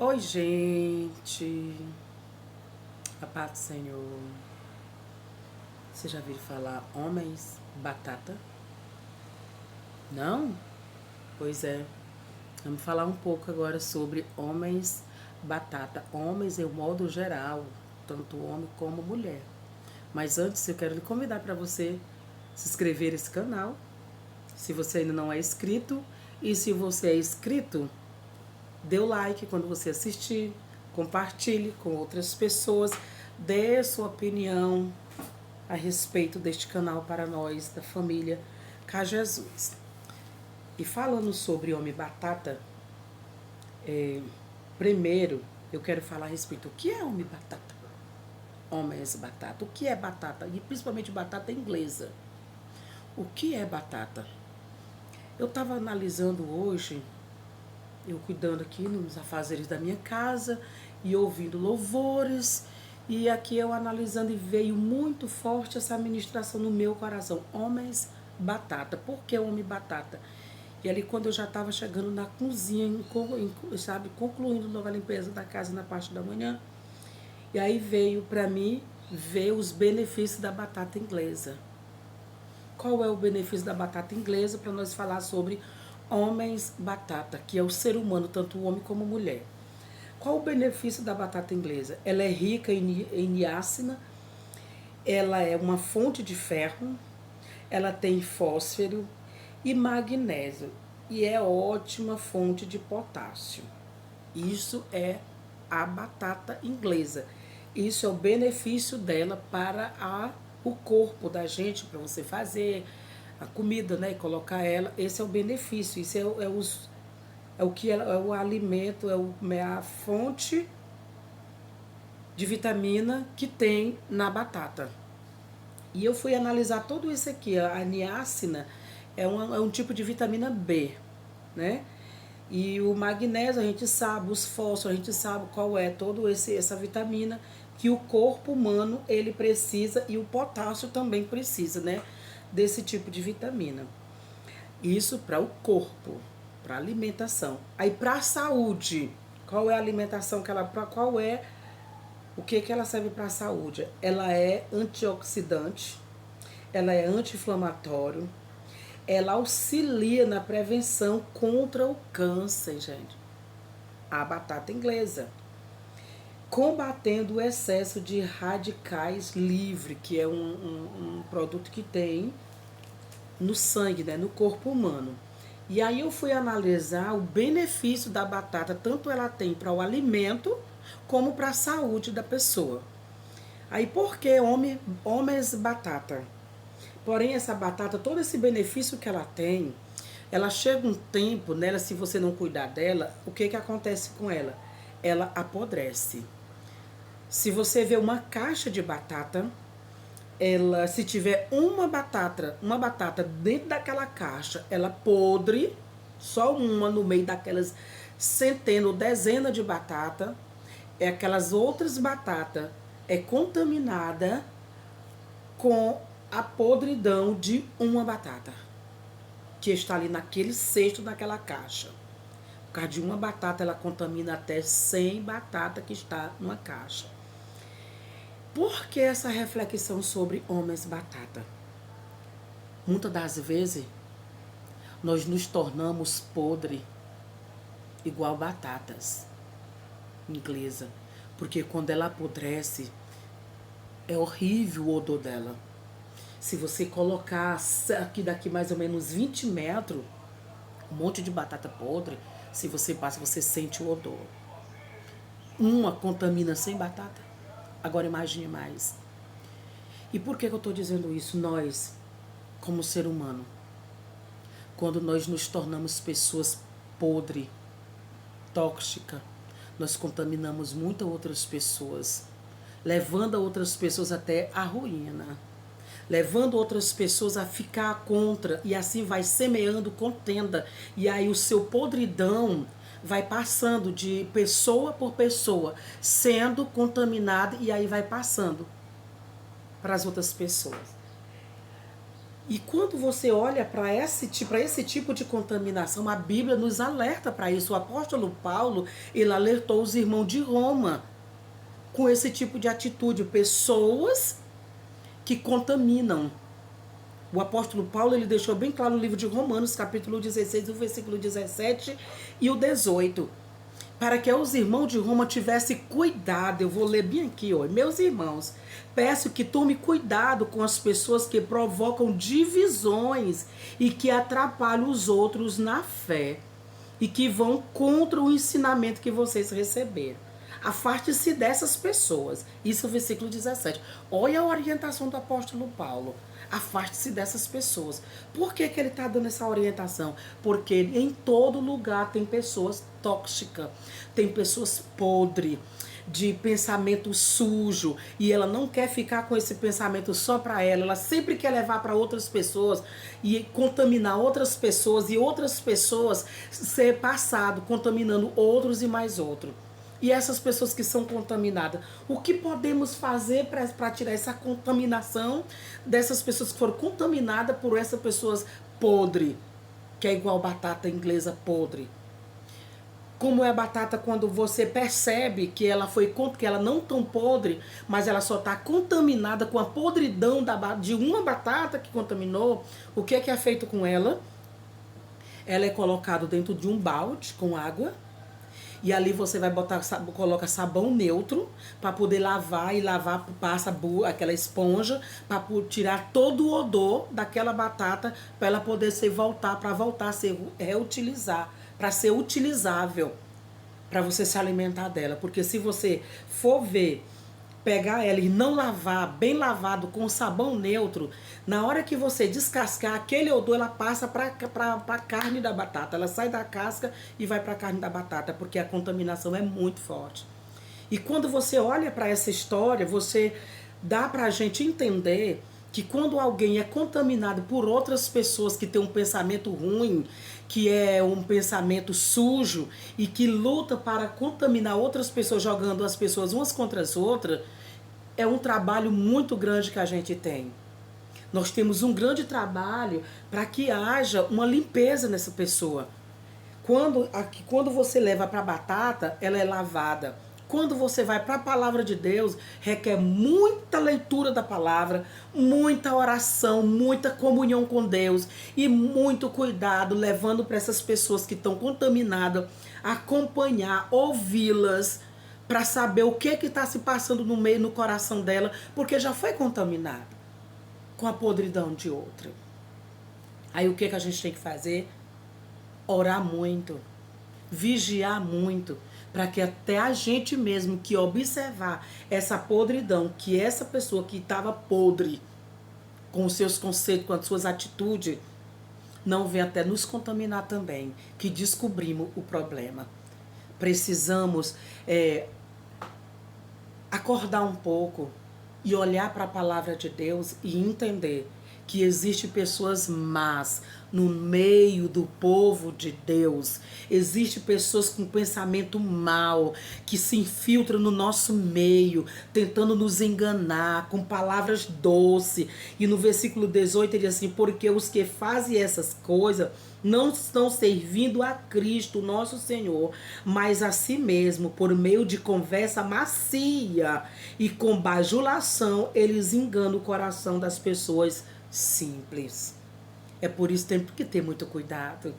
Oi, gente. A paz do Senhor. Você já viu falar homens batata? Não? Pois é. Vamos falar um pouco agora sobre homens batata. Homens em modo geral, tanto homem como mulher. Mas antes eu quero lhe convidar para você se inscrever nesse canal, se você ainda não é inscrito. E se você é inscrito, dê o like quando você assistir, compartilhe com outras pessoas, dê sua opinião a respeito deste canal para nós, da família Cajezuz. E falando sobre homem batata, primeiro eu quero falar a respeito do que é homem batata. Homens batata, o que é batata? E principalmente batata inglesa. O que é batata? Eu estava analisando hoje, eu cuidando aqui nos afazeres da minha casa e ouvindo louvores, e aqui eu analisando e veio muito forte essa ministração no meu coração. Homens batata. Por que homem batata? E ali quando eu já estava chegando na cozinha, sabe, concluindo nova limpeza da casa na parte da manhã, e aí veio para mim ver os benefícios da batata inglesa. Qual é o benefício da batata inglesa para nós falar sobre homens batata, que é o ser humano, tanto homem como mulher. Qual o benefício da batata inglesa? Ela é rica em niacina, ela é uma fonte de ferro, ela tem fósforo e magnésio e é ótima fonte de potássio. Isso é a batata inglesa. Isso é o benefício dela para o corpo da gente, para você fazer a comida, né, e colocar ela. Esse é o benefício. Isso é o que é o alimento, é a fonte de vitamina que tem na batata. E eu fui analisar tudo isso aqui. A niacina é um tipo de vitamina B, né? E o magnésio a gente sabe, os fósforos a gente sabe qual é toda essa vitamina que o corpo humano ele precisa, e o potássio também precisa, né? Desse tipo de vitamina. Isso para o corpo, para alimentação. Aí para a saúde, qual é a alimentação que ela, qual é o que ela serve para a saúde? Ela é antioxidante, ela é anti-inflamatório, ela auxilia na prevenção contra o câncer, gente. A batata inglesa. Combatendo o excesso de radicais livres, que é um produto que tem no sangue, né, no corpo humano. E aí eu fui analisar o benefício da batata, tanto ela tem para o alimento como para a saúde da pessoa. Aí por que homens batata? Porém, essa batata, todo esse benefício que ela tem, ela chega um tempo nela, se você não cuidar dela, o que acontece com ela? Ela apodrece. Se você vê uma caixa de batata, ela, se tiver uma batata dentro daquela caixa, ela podre, só uma no meio daquelas centenas ou dezenas de batata, aquelas outras batatas é contaminada com a podridão de uma batata que está ali naquele cesto, naquela caixa. Por causa de uma batata, ela contamina até 100 batatas que está numa caixa. Por que essa reflexão sobre homens batata? Muitas das vezes, nós nos tornamos podre igual batatas inglesa. Porque quando ela apodrece, é horrível o odor dela. Se você colocar aqui daqui mais ou menos 20 metros, um monte de batata podre, se você passa, você sente o odor. Uma contamina 100 batata. Agora imagine mais. E por que eu estou dizendo isso? Nós, como ser humano, quando nós nos tornamos pessoas podres, tóxicas, nós contaminamos muitas outras pessoas, levando a outras pessoas até a ruína, levando outras pessoas a ficar contra, e assim vai semeando contenda, e aí o seu podridão vai passando de pessoa por pessoa, sendo contaminada, e aí vai passando para as outras pessoas. E quando você olha para esse tipo de contaminação, a Bíblia nos alerta para isso. O apóstolo Paulo, ele alertou os irmãos de Roma com esse tipo de atitude, pessoas que contaminam. O apóstolo Paulo, ele deixou bem claro no livro de Romanos, capítulo 16, o versículo 17 e o 18. Para que os irmãos de Roma tivessem cuidado, eu vou ler bem aqui, ó. Meus irmãos, peço que tome cuidado com as pessoas que provocam divisões e que atrapalham os outros na fé e que vão contra o ensinamento que vocês receberam. Afaste-se dessas pessoas. Isso é o versículo 17. Olha a orientação do apóstolo Paulo. Afaste-se dessas pessoas. Por que ele está dando essa orientação? Porque em todo lugar tem pessoas tóxicas, tem pessoas podres, de pensamento sujo, e ela não quer ficar com esse pensamento só para ela sempre quer levar para outras pessoas e contaminar outras pessoas, e outras pessoas ser passado contaminando outros e mais outros. E essas pessoas que são contaminadas, o que podemos fazer para tirar essa contaminação dessas pessoas que foram contaminadas por essas pessoas podre, que é igual batata inglesa podre? Como é a batata quando você percebe que ela não tão podre, mas ela só está contaminada com a podridão de uma batata que contaminou? O que é feito com ela? Ela é colocada dentro de um balde com água. E ali você vai coloca sabão neutro para poder lavar, e passa aquela esponja para tirar todo o odor daquela batata, para ela poder voltar a ser reutilizar, para ser utilizável, para você se alimentar dela. Porque se você for pegar ela e não lavar, bem lavado com sabão neutro, na hora que você descascar, aquele odor ela passa para a carne da batata. Ela sai da casca e vai para a carne da batata, porque a contaminação é muito forte. E quando você olha para essa história, você dá para a gente entender que quando alguém é contaminado por outras pessoas que têm um pensamento ruim, que é um pensamento sujo e que luta para contaminar outras pessoas, jogando as pessoas umas contra as outras, é um trabalho muito grande que a gente tem. Nós temos um grande trabalho para que haja uma limpeza nessa pessoa. Quando você leva para a batata, ela é lavada. Quando você vai para a palavra de Deus, requer muita leitura da palavra, muita oração, muita comunhão com Deus e muito cuidado, levando para essas pessoas que estão contaminadas, acompanhar, ouvi-las, para saber o que está se passando no coração dela, porque já foi contaminada com a podridão de outra. Aí o que a gente tem que fazer? Orar muito, vigiar muito, para que até a gente mesmo que observar essa podridão, que essa pessoa que estava podre, com os seus conceitos, com as suas atitudes, não venha até nos contaminar também, que descobrimos o problema. Precisamos acordar um pouco e olhar para a palavra de Deus e entender que existem pessoas más no meio do povo de Deus. Existem pessoas com pensamento mau, que se infiltram no nosso meio, tentando nos enganar com palavras doces. E no versículo 18 ele diz assim: porque os que fazem essas coisas não estão servindo a Cristo, nosso Senhor, mas a si mesmo, por meio de conversa macia e com bajulação, eles enganam o coração das pessoas simples. É por isso que temos que ter muito cuidado.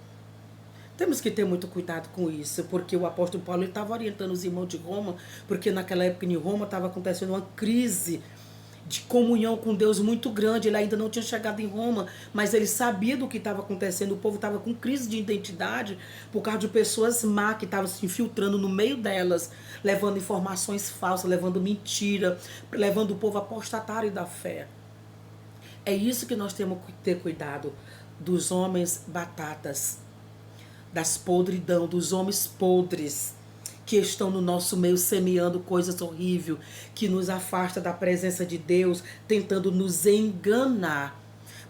Temos que ter muito cuidado com isso, porque o apóstolo Paulo estava orientando os irmãos de Roma, porque naquela época em Roma estava acontecendo uma crise de comunhão com Deus muito grande. Ele ainda não tinha chegado em Roma, mas ele sabia do que estava acontecendo. O povo estava com crise de identidade por causa de pessoas má que estavam se infiltrando no meio delas, levando informações falsas, levando mentira, levando o povo a apostatarem da fé. É isso que nós temos que ter cuidado, dos homens batatas, das podridão, dos homens podres que estão no nosso meio semeando coisas horríveis, que nos afasta da presença de Deus, tentando nos enganar.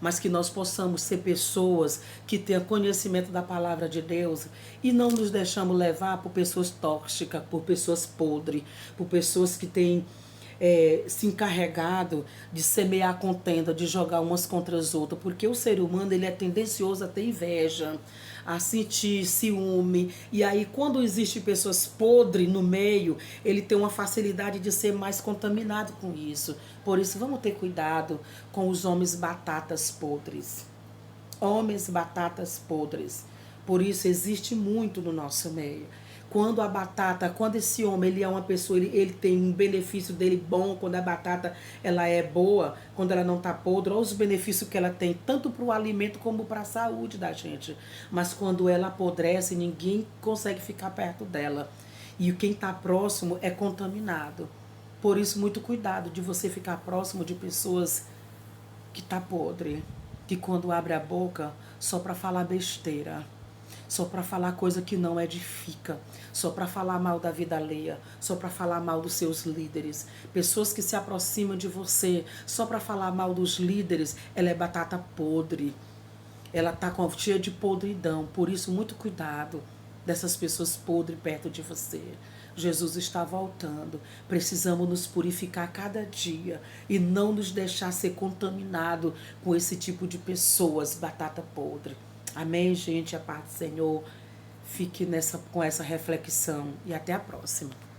Mas que nós possamos ser pessoas que tenham conhecimento da palavra de Deus e não nos deixamos levar por pessoas tóxicas, por pessoas podres, por pessoas que têm se encarregado de semear contenda, de jogar umas contra as outras, porque o ser humano ele é tendencioso a ter inveja, a sentir ciúme, e aí quando existe pessoas podres no meio, ele tem uma facilidade de ser mais contaminado com isso. Por isso vamos ter cuidado com os homens batatas podres. Homens batatas podres. Por isso existe muito no nosso meio. Quando esse homem ele é uma pessoa, ele tem um benefício dele bom, quando a batata ela é boa, quando ela não está podre, olha os benefícios que ela tem, tanto para o alimento como para a saúde da gente. Mas quando ela apodrece, ninguém consegue ficar perto dela. E quem está próximo é contaminado. Por isso, muito cuidado de você ficar próximo de pessoas que tá podre, que quando abre a boca só para falar besteira, só para falar coisa que não edifica, só para falar mal da vida alheia, só para falar mal dos seus líderes. Pessoas que se aproximam de você só para falar mal dos líderes, ela é batata podre. Ela tá cheia de podridão. Por isso, muito cuidado dessas pessoas podres perto de você. Jesus está voltando. Precisamos nos purificar cada dia e não nos deixar ser contaminado com esse tipo de pessoas, batata podre. Amém, gente? A paz do Senhor. Fique com essa reflexão e até a próxima.